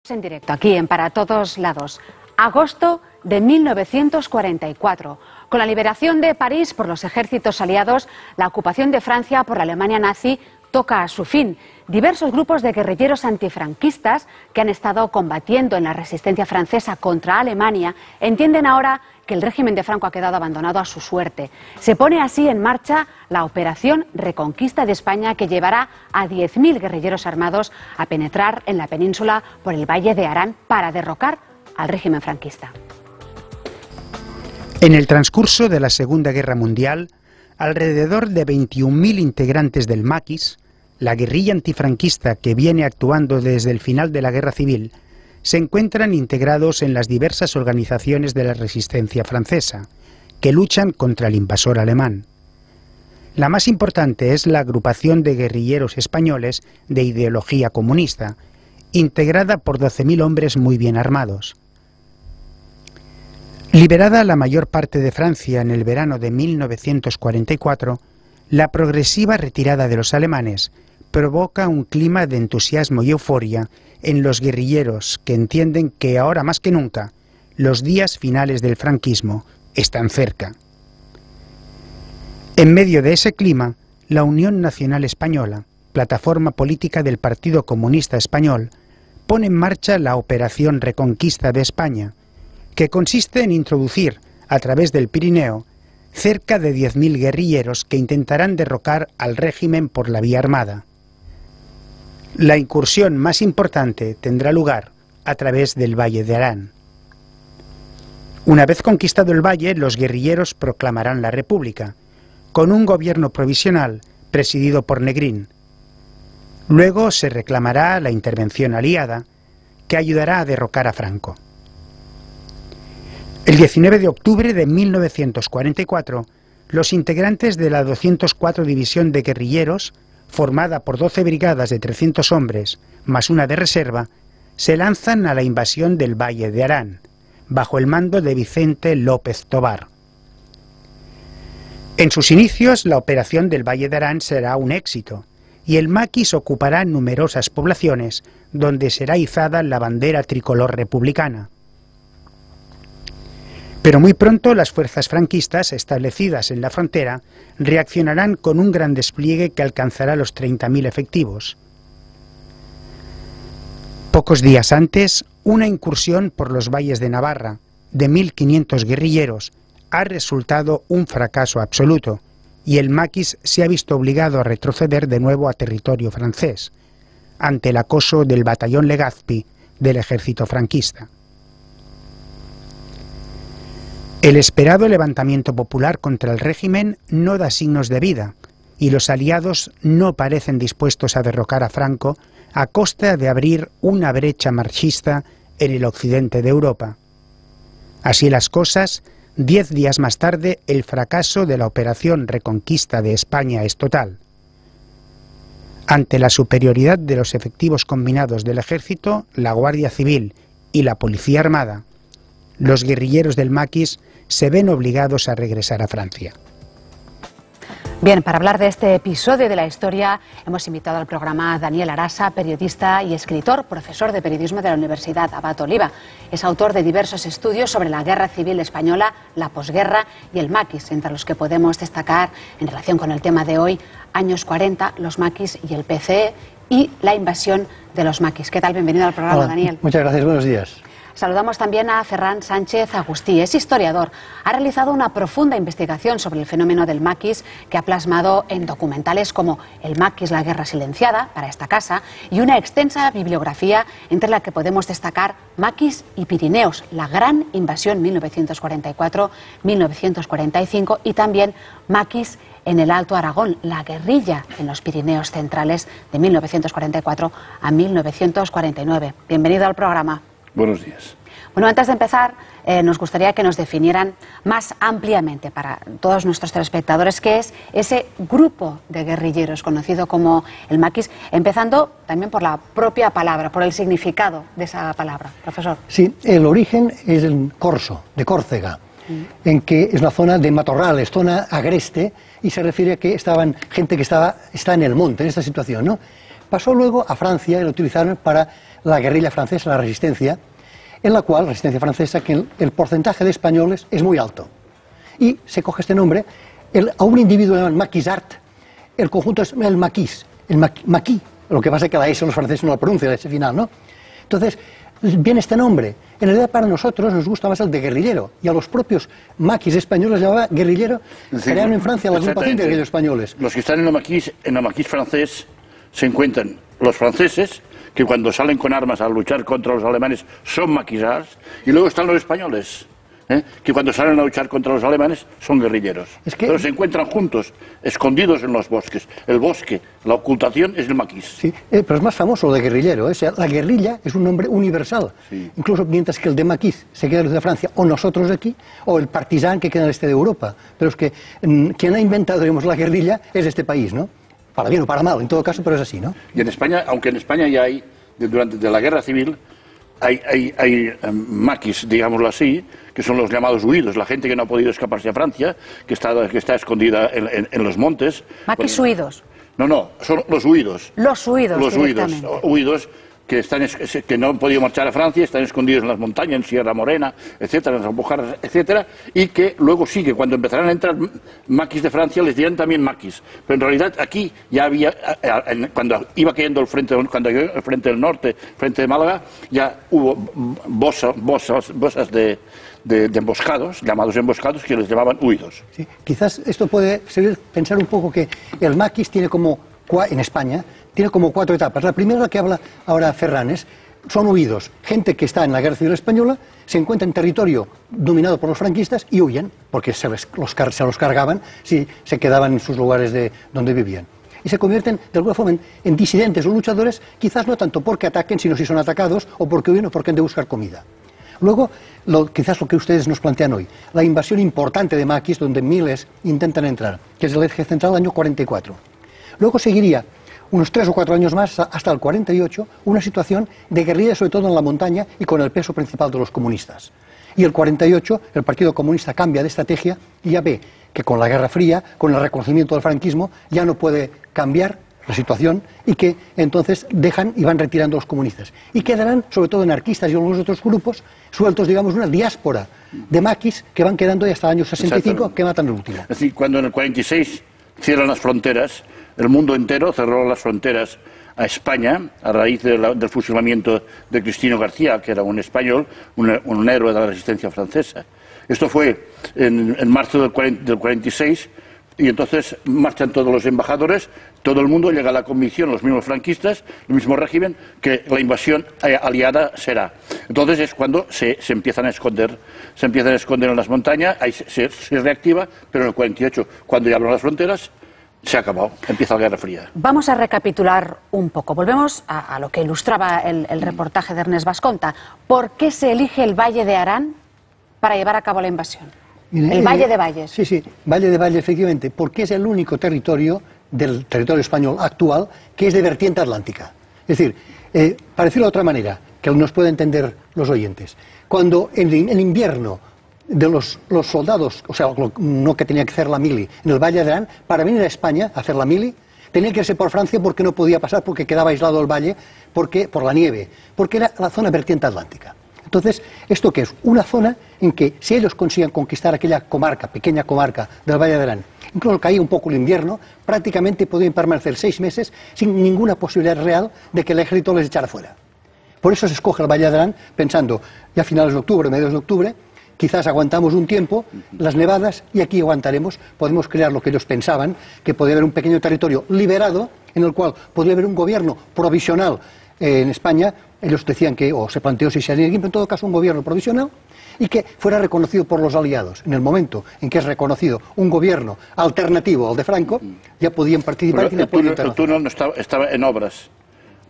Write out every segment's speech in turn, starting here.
En directo, aquí en Para Todos Lados. Agosto de 1944. Con la liberación de París por los ejércitos aliados, la ocupación de Francia por la Alemania nazi toca a su fin. Diversos grupos de guerrilleros antifranquistas que han estado combatiendo en la resistencia francesa contra Alemania entienden ahora que el régimen de Franco ha quedado abandonado a su suerte. Se pone así en marcha la Operación Reconquista de España, que llevará a 10.000 guerrilleros armados a penetrar en la península por el Valle de Arán para derrocar al régimen franquista. En el transcurso de la Segunda Guerra Mundial, alrededor de 21.000 integrantes del Maquis, la guerrilla antifranquista que viene actuando desde el final de la Guerra Civil, se encuentran integrados en las diversas organizaciones de la resistencia francesa, que luchan contra el invasor alemán. La más importante es la agrupación de guerrilleros españoles de ideología comunista, integrada por 12.000 hombres muy bien armados. Liberada la mayor parte de Francia en el verano de 1944, la progresiva retirada de los alemanes provoca un clima de entusiasmo y euforia en los guerrilleros, que entienden que ahora más que nunca los días finales del franquismo están cerca. En medio de ese clima, la Unión Nacional Española, plataforma política del Partido Comunista Español, pone en marcha la Operación Reconquista de España, que consiste en introducir, a través del Pirineo, cerca de 10.000 guerrilleros que intentarán derrocar al régimen por la vía armada. La incursión más importante tendrá lugar a través del Valle de Arán. Una vez conquistado el valle, los guerrilleros proclamarán la República, con un gobierno provisional presidido por Negrín. Luego se reclamará la intervención aliada, que ayudará a derrocar a Franco. El 19 de octubre de 1944, los integrantes de la 204 División de Guerrilleros, formada por 12 brigadas de 300 hombres, más una de reserva, se lanzan a la invasión del Valle de Arán, bajo el mando de Vicente López Tovar. En sus inicios, la operación del Valle de Arán será un éxito, y el Maquis ocupará numerosas poblaciones, donde será izada la bandera tricolor republicana. Pero muy pronto las fuerzas franquistas establecidas en la frontera reaccionarán con un gran despliegue que alcanzará los 30.000 efectivos. Pocos días antes, una incursión por los valles de Navarra de 1.500 guerrilleros ha resultado un fracaso absoluto, y el Maquis se ha visto obligado a retroceder de nuevo a territorio francés, ante el acoso del batallón Legazpi del ejército franquista. El esperado levantamiento popular contra el régimen no da signos de vida, y los aliados no parecen dispuestos a derrocar a Franco a costa de abrir una brecha marxista en el occidente de Europa. Así las cosas, 10 días más tarde, el fracaso de la Operación Reconquista de España es total. Ante la superioridad de los efectivos combinados del Ejército, la Guardia Civil y la Policía Armada, los guerrilleros del Maquis se ven obligados a regresar a Francia. Bien, para hablar de este episodio de la historia hemos invitado al programa a Daniel Arasa, periodista y escritor, profesor de periodismo de la Universidad Abat Oliba. Es autor de diversos estudios sobre la Guerra Civil Española, la posguerra y el Maquis, entre los que podemos destacar, en relación con el tema de hoy, años 40, los Maquis y el PCE y la invasión de los Maquis. ¿Qué tal? Bienvenido al programa, Hola, Daniel. Muchas gracias, buenos días. Saludamos también a Ferran Sánchez Agustí, es historiador. Ha realizado una profunda investigación sobre el fenómeno del Maquis que ha plasmado en documentales como El Maquis, la guerra silenciada, para esta casa, y una extensa bibliografía entre la que podemos destacar Maquis y Pirineos, la gran invasión 1944-1945, y también Maquis en el Alto Aragón, la guerrilla en los Pirineos centrales de 1944 a 1949. Bienvenido al programa. Buenos días. Bueno, antes de empezar, nos gustaría que nos definieran más ampliamente para todos nuestros telespectadores qué es ese grupo de guerrilleros conocido como el Maquis, empezando también por la propia palabra, por el significado de esa palabra. Profesor. Sí, el origen es el Corso, de Córcega, en que es una zona de matorrales, zona agreste, y se refiere a que estaban gente que está en el monte, en esta situación, ¿no? Pasó luego a Francia y lo utilizaron para la guerrilla francesa, la resistencia, en la cual, la resistencia francesa, que el porcentaje de españoles es muy alto. Y se coge este nombre, a un individuo llamado maquisard, el conjunto es el maquis, el maquis, lo que pasa es que la S los franceses no la pronuncian, la S final, ¿no? Entonces, viene este nombre. En realidad para nosotros nos gusta más el de guerrillero, y a los propios maquis españoles llamaba guerrillero. Crearon en Francia la agrupación de guerrilleros españoles. Los que están en el maquis francés se encuentran los franceses, que cuando salen con armas a luchar contra los alemanes son maquisards, y luego están los españoles, que cuando salen a luchar contra los alemanes son guerrilleros. Pero se encuentran juntos, escondidos en los bosques. El bosque, la ocultación es el maquis. Sí, pero es más famoso lo de guerrillero. O sea, la guerrilla es un nombre universal. Sí. Incluso mientras que el de maquis se queda en de Francia, o nosotros aquí, o el partisán que queda en el este de Europa. Pero es que quien ha inventado, digamos, la guerrilla es este país, ¿no? Para bien o para mal, en todo caso, pero es así, ¿no? Y en España, aunque en España ya hay, durante la guerra civil, hay maquis, digámoslo así, que son los llamados huidos, la gente que no ha podido escaparse a Francia, que está escondida en los montes. ¿Maquis huidos? No, son los huidos. Los huidos, los huidos que no han podido marchar a Francia, están escondidos en las montañas, en Sierra Morena, etcétera, en las Alpujarras, etcétera, y que luego sí, que cuando empezarán a entrar maquis de Francia les dirán también maquis. Pero en realidad aquí ya había, cuando iba cayendo el frente del norte, frente de Málaga, ya hubo bosas de emboscados, llamados emboscados, que les llamaban huidos. Sí, quizás esto puede servir pensar un poco que el maquis tiene como, en España, tiene como 4 etapas. La primera, la que habla ahora Ferranes, son huidos. Gente que está en la Guerra Civil Española, se encuentra en territorio dominado por los franquistas y huyen, porque se los cargaban si se quedaban en sus lugares donde vivían. Y se convierten, de alguna forma, en disidentes o luchadores, quizás no tanto porque ataquen, sino si son atacados, o porque huyen o porque han de buscar comida. Luego, quizás lo que ustedes nos plantean hoy, la invasión importante de maquis, donde miles intentan entrar, que es el eje central del año 44. Luego seguiría unos 3 o 4 años más, hasta el 48, una situación de guerrilla, sobre todo en la montaña, y con el peso principal de los comunistas. Y el 48, el Partido Comunista cambia de estrategia y ya ve que con la Guerra Fría, con el reconocimiento del franquismo, ya no puede cambiar la situación y que entonces dejan y van retirando a los comunistas. Y quedarán, sobre todo anarquistas y algunos otros grupos, sueltos, digamos, una diáspora de maquis que van quedando hasta el año 65, que matan el último. Es decir, cuando en el 46 cierran las fronteras, el mundo entero cerró las fronteras a España a raíz del fusilamiento de Cristino García, que era un español, un héroe de la resistencia francesa. Esto fue en marzo del 46, y entonces marchan todos los embajadores, todo el mundo llega a la convicción, los mismos franquistas, el mismo régimen, que la invasión aliada será. Entonces es cuando se empiezan a esconder, en las montañas, ahí se reactiva, pero en el 48, cuando ya abren las fronteras, se ha acabado, empieza la Guerra Fría. Vamos a recapitular un poco. Volvemos a lo que ilustraba el reportaje de Ernest Basconta. ¿Por qué se elige el Valle de Arán para llevar a cabo la invasión? El Valle de Valles. Sí, Valle de Valles, efectivamente, porque es el único territorio del territorio español actual que es de vertiente atlántica. Es decir, para decirlo de otra manera, que nos pueda entender los oyentes, cuando en invierno de los soldados, o sea, no que tenía que hacer la mili en el Valle de Arán, para venir a España a hacer la mili, tenía que irse por Francia porque no podía pasar, porque quedaba aislado el valle, por la nieve, porque era la zona vertiente atlántica. Entonces, ¿esto qué es? Una zona en que si ellos consiguen conquistar aquella comarca, pequeña comarca del Valle de Arán, incluso caía un poco el invierno, prácticamente podían permanecer 6 meses sin ninguna posibilidad real de que el ejército les echara fuera. Por eso se escoge el Valle de Arán pensando, ya a finales de octubre, mediados de octubre, quizás aguantamos un tiempo, las nevadas, y aquí aguantaremos, podemos crear lo que ellos pensaban, que podía haber un pequeño territorio liberado, en el cual podría haber un gobierno provisional en España. Ellos decían que, o se planteó si se haría, pero en todo caso un gobierno provisional, y que fuera reconocido por los aliados. En el momento en que es reconocido un gobierno alternativo al de Franco, ya podían participar. El túnel no estaba en obras.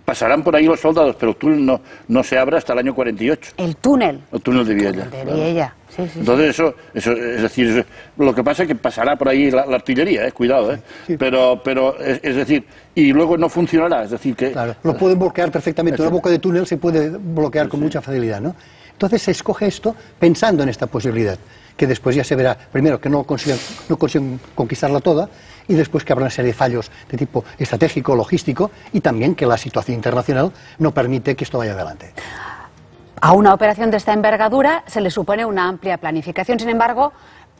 Pasarán por ahí los soldados, pero el túnel no se abre hasta el año 48. ¿El túnel? El túnel de Viella. De Viella, sí. Entonces eso es decir, lo que pasa es que pasará por ahí la artillería, cuidado, Sí. Pero es decir, y luego no funcionará, es decir que... Claro, lo pueden bloquear perfectamente, una boca de túnel se puede bloquear con mucha facilidad, ¿no? Entonces se escoge esto pensando en esta posibilidad, que después ya se verá, primero, que no consiguen conquistarla toda, y después que habrá una serie de fallos de tipo estratégico, logístico, y también que la situación internacional no permite que esto vaya adelante. A una operación de esta envergadura se le supone una amplia planificación, sin embargo,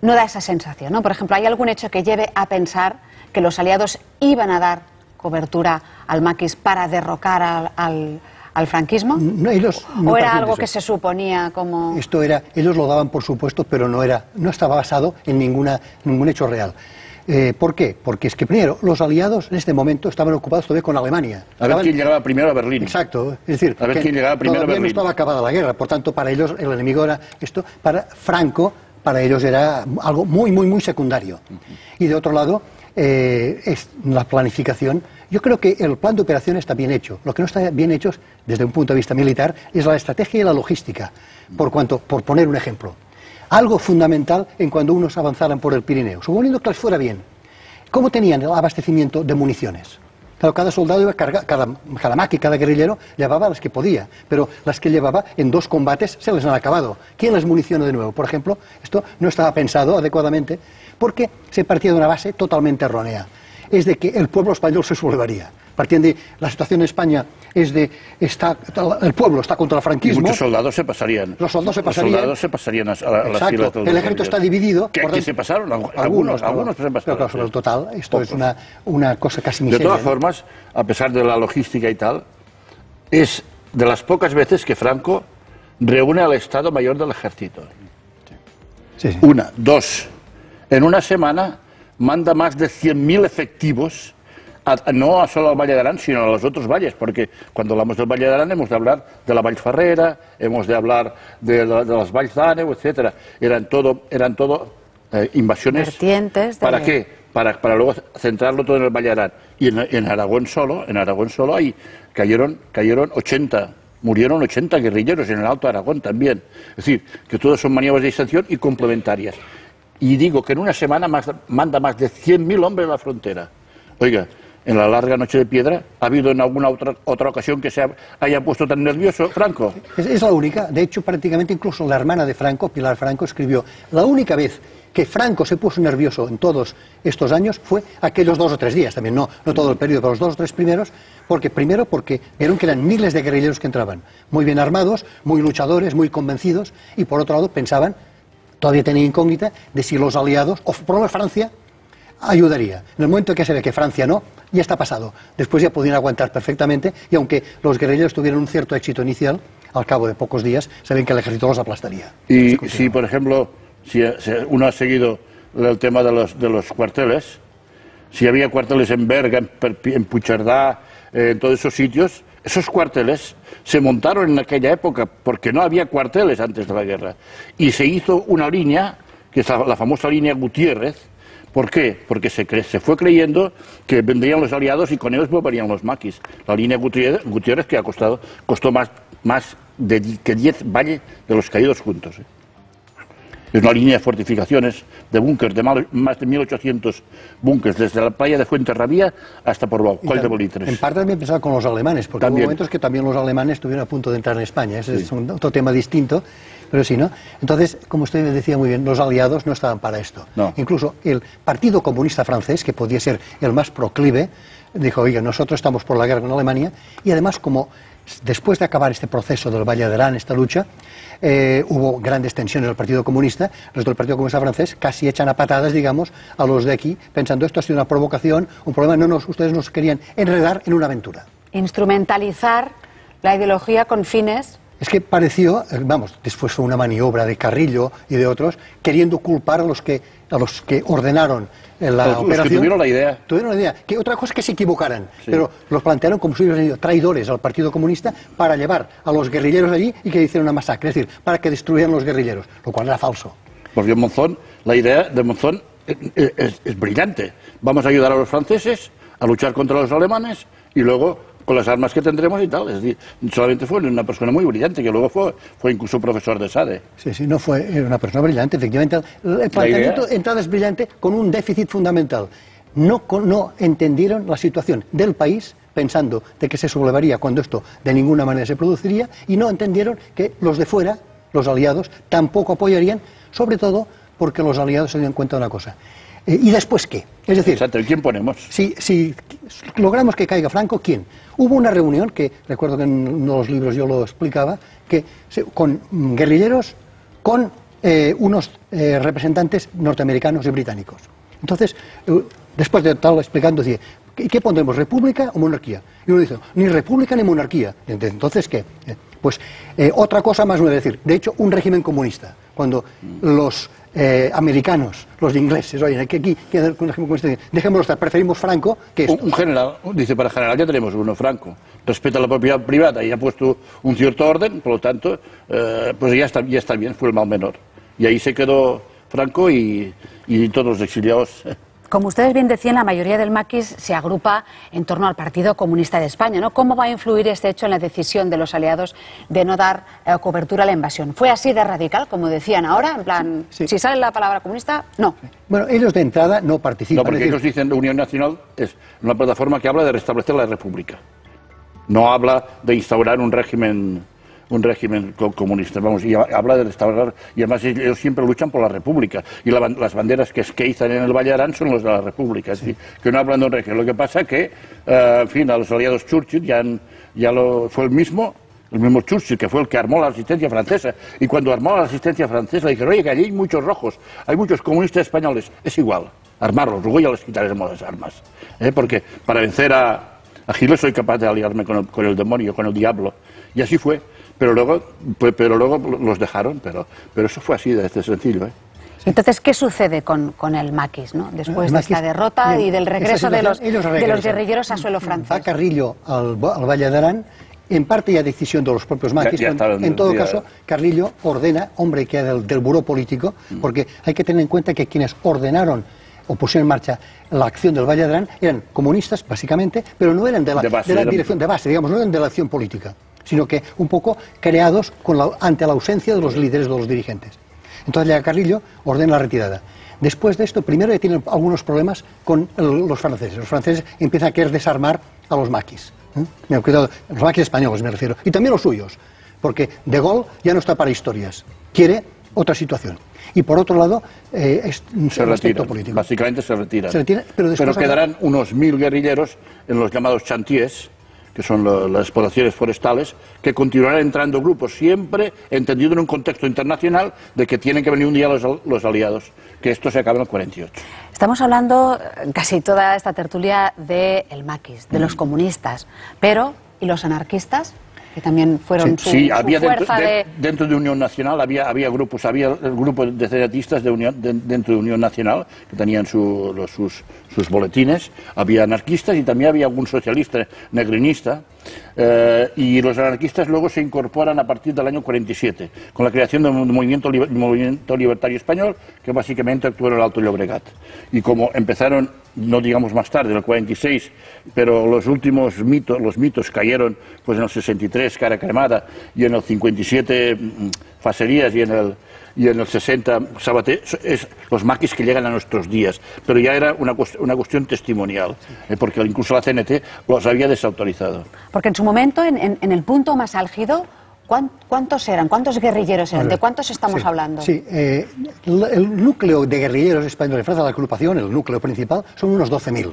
no da esa sensación, ¿no? Por ejemplo, ¿hay algún hecho que lleve a pensar que los aliados iban a dar cobertura al maquis para derrocar al franquismo? No, ellos no ¿O era parten de algo eso. que se suponía como...? Esto era, ellos lo daban por supuesto, pero no estaba basado en ningún hecho real. ¿Por qué? Porque es que primero, los aliados en este momento estaban ocupados todavía con Alemania. A ver quién llegaba primero a Berlín. Exacto, es decir, a ver quién llegaba primero a todavía Berlín. no estaba acabada la guerra, por tanto para ellos el enemigo era esto, para Franco, para ellos era algo muy, muy, muy secundario. Y de otro lado, es la planificación. Yo creo que el plan de operación está bien hecho. Lo que no está bien hecho, desde un punto de vista militar, es la estrategia y la logística. Por poner un ejemplo. Algo fundamental en cuando unos avanzaran por el Pirineo, suponiendo que les fuera bien. ¿Cómo tenían el abastecimiento de municiones? Claro, cada soldado iba a cargar, cada maqui, cada guerrillero llevaba las que podía, pero las que llevaba en 2 combates se les han acabado. ¿Quién les municionó de nuevo? Por ejemplo, esto no estaba pensado adecuadamente porque se partía de una base totalmente errónea. Es de que el pueblo español se sublevaría. Partiendo de la situación en España es de el pueblo está contra el franquismo. Y muchos soldados se pasarían. Los soldados se pasarían. Los soldados se pasarían a las Exacto. filas de los El ejército está dividido. ¿Qué se pasaron? Algunos se pasaron. Pero claro, sobre el total, esto Pocos. es una cosa casi miseria. De todas formas, a pesar de la logística y tal, es de las pocas veces que Franco reúne al Estado Mayor del Ejército. Sí, sí. Una, dos. En una semana manda más de 100.000 efectivos, no solo al Valle de Arán, sino a los otros valles, porque cuando hablamos del Valle de Arán hemos de hablar de la Vall Ferrera, hemos de hablar de las Valls d'Àneu, etcétera. Eran todo invasiones. Vertientes de... ¿Para qué? Para luego centrarlo todo en el Valle de Arán. Y en Aragón solo ahí cayeron 80. Murieron 80 guerrilleros en el Alto Aragón también. Es decir, que todos son maniobras de distracción y complementarias. Y digo que en una semana manda más de 100.000 hombres a la frontera. Oiga, en la larga noche de piedra, ¿ha habido en alguna otra ocasión que se haya puesto tan nervioso Franco? Es la única. De hecho, prácticamente incluso la hermana de Franco, Pilar Franco, escribió: la única vez que Franco se puso nervioso en todos estos años fue aquellos 2 o 3 días, también no todo el periodo, pero los 2 o 3 primeros, porque vieron que eran miles de guerrilleros que entraban, muy bien armados, muy luchadores, muy convencidos, y por otro lado pensaban, todavía tenía incógnita, de si los aliados, o por lo menos Francia, ayudaría. En el momento que se ve que Francia no, ya está pasado. Después ya podían aguantar perfectamente, y aunque los guerrilleros tuvieran un cierto éxito inicial, al cabo de pocos días, saben que el ejército los aplastaría. Y si, por ejemplo, si uno ha seguido el tema de los cuarteles, si había cuarteles en Berga, en Puigcerdà, en todos esos sitios, esos cuarteles se montaron en aquella época porque no había cuarteles antes de la guerra. Y se hizo una línea, que es la famosa línea Gutiérrez. ¿Por qué? Porque se fue creyendo que vendrían los aliados y con ellos volverían los maquis. La línea Gutiérrez que costó más que 10 valles de los caídos juntos. Es una línea de fortificaciones, de búnkers, de más de 1.800 búnkers, desde la playa de Fuenterrabía hasta por Coll de Bolitres. En parte también pensaba con los alemanes, porque hubo momentos que también los alemanes estuvieron a punto de entrar en España. Ese es otro tema distinto, pero sí, ¿no? Entonces, como usted decía muy bien, los aliados no estaban para esto. No. Incluso el Partido Comunista Francés, que podía ser el más proclive, dijo: oiga, nosotros estamos por la guerra con Alemania, y además, como después de acabar este proceso del Valle de Arán, esta lucha, hubo grandes tensiones en el Partido Comunista. Los del Partido Comunista Francés casi echan a patadas, digamos, a los de aquí, pensando: esto ha sido una provocación, un problema, ustedes nos querían enredar en una aventura. Instrumentalizar la ideología con fines... Es que pareció, después fue una maniobra de Carrillo y de otros, queriendo culpar a los que ordenaron la operación. Los que tuvieron la idea. Tuvieron la idea. Que otra cosa es que se equivocaran, pero los plantearon como si hubiesen sido traidores al Partido Comunista para llevar a los guerrilleros allí y que hicieran una masacre, es decir, para que destruyeran los guerrilleros, lo cual era falso. Porque Monzón, la idea de Monzón es brillante. Vamos a ayudar a los franceses a luchar contra los alemanes y luego con las armas que tendremos y tal. Es decir, solamente fue una persona muy brillante, que luego fue incluso profesor de SADE. Sí, no fue una persona brillante, efectivamente. El planteamiento de entrada es brillante con un déficit fundamental. No entendieron la situación del país, pensando de que se sublevaría cuando esto de ninguna manera se produciría, y no entendieron que los de fuera, los aliados, tampoco apoyarían, sobre todo porque los aliados se dieron cuenta de una cosa. ¿Y después qué? Es decir, exacto, ¿y quién ponemos? Si logramos que caiga Franco, ¿quién? Hubo una reunión, que recuerdo que en uno de los libros yo lo explicaba, con guerrilleros, con unos representantes norteamericanos y británicos. Entonces, después de estarlo explicando, decía, ¿qué pondremos, república o monarquía? Y uno dice, ni república ni monarquía. Entonces, ¿qué? Pues otra cosa más nueva, es decir, de hecho, un régimen comunista. Cuando los americanos, los ingleses, oye, que aquí quieren hacer un régimen comunista, dejémoslo estar, preferimos Franco que esto. Un general, dice, para general ya tenemos uno, Franco, respeta la propiedad privada y ha puesto un cierto orden, por lo tanto, pues ya está bien, fue el mal menor. Y ahí se quedó Franco y todos los exiliados. Como ustedes bien decían, la mayoría del maquis se agrupa en torno al Partido Comunista de España, ¿no? ¿Cómo va a influir este hecho en la decisión de los aliados de no dar cobertura a la invasión? ¿Fue así de radical, como decían ahora? En plan, sí. Si sale la palabra comunista, no. Bueno, ellos de entrada no participan. No, porque ellos dicen Unión Nacional es una plataforma que habla de restablecer la República. No habla de instaurar un régimen comunista, vamos, y habla de restaurar, y además ellos siempre luchan por la República, y las banderas que izan en el Valle de Arán son los de la República, es decir, que no hablan de un régimen. Lo que pasa que, en fin, a los aliados Churchill fue el mismo Churchill, que fue el que armó la resistencia francesa, y cuando armó la resistencia francesa dijeron, oye, que allí hay muchos rojos, hay muchos comunistas españoles, es igual, armarlos, luego ya les quitaremos las armas, porque para vencer a Hitler soy capaz de aliarme con el demonio, con el diablo, y así fue. Pero luego los dejaron, pero eso fue así, de este sencillo. Entonces, ¿qué sucede con el maquis, ¿no? Después de esta derrota y del regreso de los guerrilleros a suelo francés? Va Carrillo al Valle de Arán, en parte ya decisión de los propios maquis. En todo caso, Carrillo ordena, hombre que era del buró político, porque hay que tener en cuenta que quienes ordenaron o pusieron en marcha la acción del Valle de Arán eran comunistas, básicamente, pero no eran de la dirección de base, digamos, no eran de la acción política, sino que un poco creados ante la ausencia de los líderes, de los dirigentes. Entonces llega Carrillo, ordena la retirada. Después de esto, primero ya tienen algunos problemas con los franceses. Los franceses empiezan a querer desarmar a los maquis. Cuidado, los maquis españoles me refiero, y también los suyos, porque De Gaulle ya no está para historias, quiere otra situación. Y por otro lado, se retiran, político. Básicamente se retiran. Pero quedarán unos 1000 guerrilleros en los llamados chantiers, que son las explotaciones forestales, que continuarán entrando grupos, siempre entendido en un contexto internacional de que tienen que venir un día los aliados, que esto se acaba en el 48. Estamos hablando casi toda esta tertulia del maquis, de los comunistas, pero ¿y los anarquistas? Que también fueron su fuerza dentro de Unión Nacional había grupos, había el grupo de cereatistas dentro de Unión Nacional que tenían sus boletines, había anarquistas y también había algún socialista negrinista, y los anarquistas luego se incorporan a partir del año 47 con la creación de un movimiento libertario español que básicamente actuó en el Alto Llobregat, y como empezaron, no digamos más tarde, en el 46, pero los últimos mitos cayeron pues en el 63 Cara Cremada y en el 57 Facerías y en el 60 Sabaté, los maquis que llegan a nuestros días, pero ya era una cuestión testimonial, porque incluso la CNT los había desautorizado. Porque en su momento, en el punto más álgido, ¿cuántos eran? ¿Cuántos guerrilleros eran? ¿De cuántos estamos hablando? Sí, el núcleo de guerrilleros españoles, frente a la agrupación, el núcleo principal, son unos 12.000.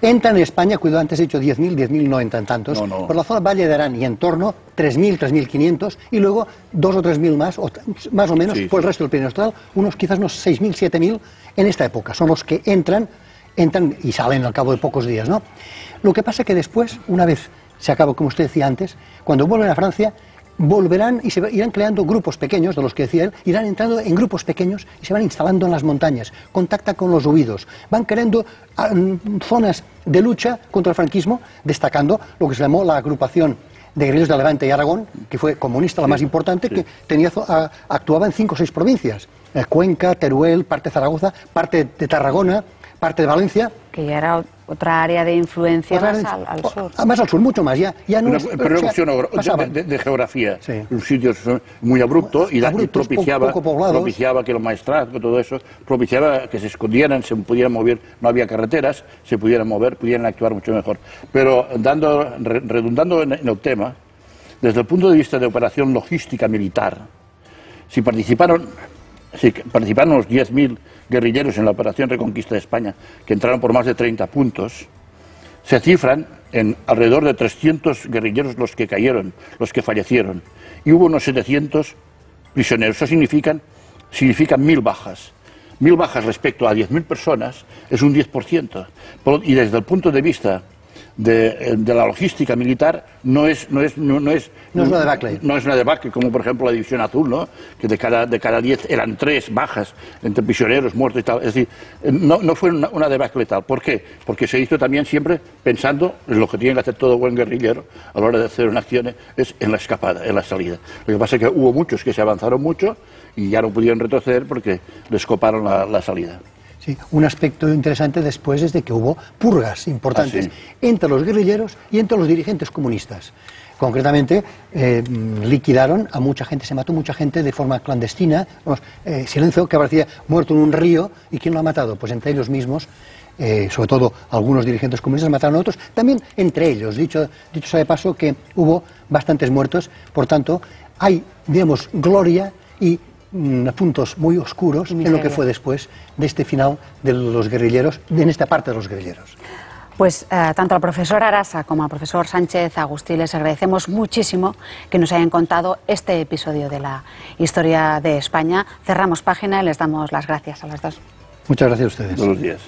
Entran en España, cuidado, antes he dicho 10.000 no entran tantos, por la zona Valle de Arán y en torno 3.000, 3.500, y luego 2 o 3.000 más o menos, por el resto del Pirineo Austral, quizás unos 6.000, 7.000 en esta época. Son los que entran y salen al cabo de pocos días, ¿no? Lo que pasa es que después, una vez se acaba, como usted decía antes, cuando vuelven a Francia, volverán y se irán creando grupos pequeños, de los que decía él, irán entrando en grupos pequeños y se van instalando en las montañas, contactan con los huidos, van creando zonas de lucha contra el franquismo, destacando lo que se llamó la agrupación de guerrilleros de Levante y Aragón, que fue comunista, la más importante, que actuaba en 5 o 6 provincias, Cuenca, Teruel, parte de Zaragoza, parte de Tarragona, parte de Valencia. Que ya era otra área de influencia más al sur. Más al sur, mucho más. Pero una cuestión de geografía. Sí. Un sitio muy abrupto y propiciaba que el maestrazgo, todo eso, propiciaba que se escondieran, se pudieran mover, no había carreteras, se pudieran mover, pudieran actuar mucho mejor. Pero redundando en el tema, desde el punto de vista de operación logística militar, si participaron Sí, participaron unos 10.000 guerrilleros en la Operación Reconquista de España, que entraron por más de 30 puntos. Se cifran en alrededor de 300 guerrilleros los que cayeron, los que fallecieron, y hubo unos 700 prisioneros. Eso significan 1.000 bajas. 1.000 bajas respecto a 10.000 personas es un 10%. Y desde el punto de vista de la logística militar no es una debacle. No es una debacle, como por ejemplo la División Azul, ¿no? Que de cada 10 eran 3 bajas entre prisioneros, muertos y tal. Es decir, no fue una debacle tal. ¿Por qué? Porque se hizo también siempre pensando en lo que tiene que hacer todo buen guerrillero a la hora de hacer una acción, es en la escapada, en la salida. Lo que pasa es que hubo muchos que se avanzaron mucho y ya no pudieron retroceder porque les coparon la salida. Sí, un aspecto interesante después es de que hubo purgas importantes entre los guerrilleros y entre los dirigentes comunistas. Concretamente, liquidaron a mucha gente, se mató mucha gente de forma clandestina. Silencio, que aparecía muerto en un río. ¿Y quién lo ha matado? Pues entre ellos mismos, sobre todo algunos dirigentes comunistas mataron a otros, también entre ellos. Dicho sea de paso que hubo bastantes muertos, por tanto, hay, digamos, gloria y puntos muy oscuros en lo que fue después de este final de los guerrilleros, en esta parte de los guerrilleros. Pues tanto al profesor Arasa como al profesor Sánchez Agustí les agradecemos muchísimo que nos hayan contado este episodio de la historia de España. Cerramos página y les damos las gracias a las dos. Muchas gracias a ustedes. Buenos días.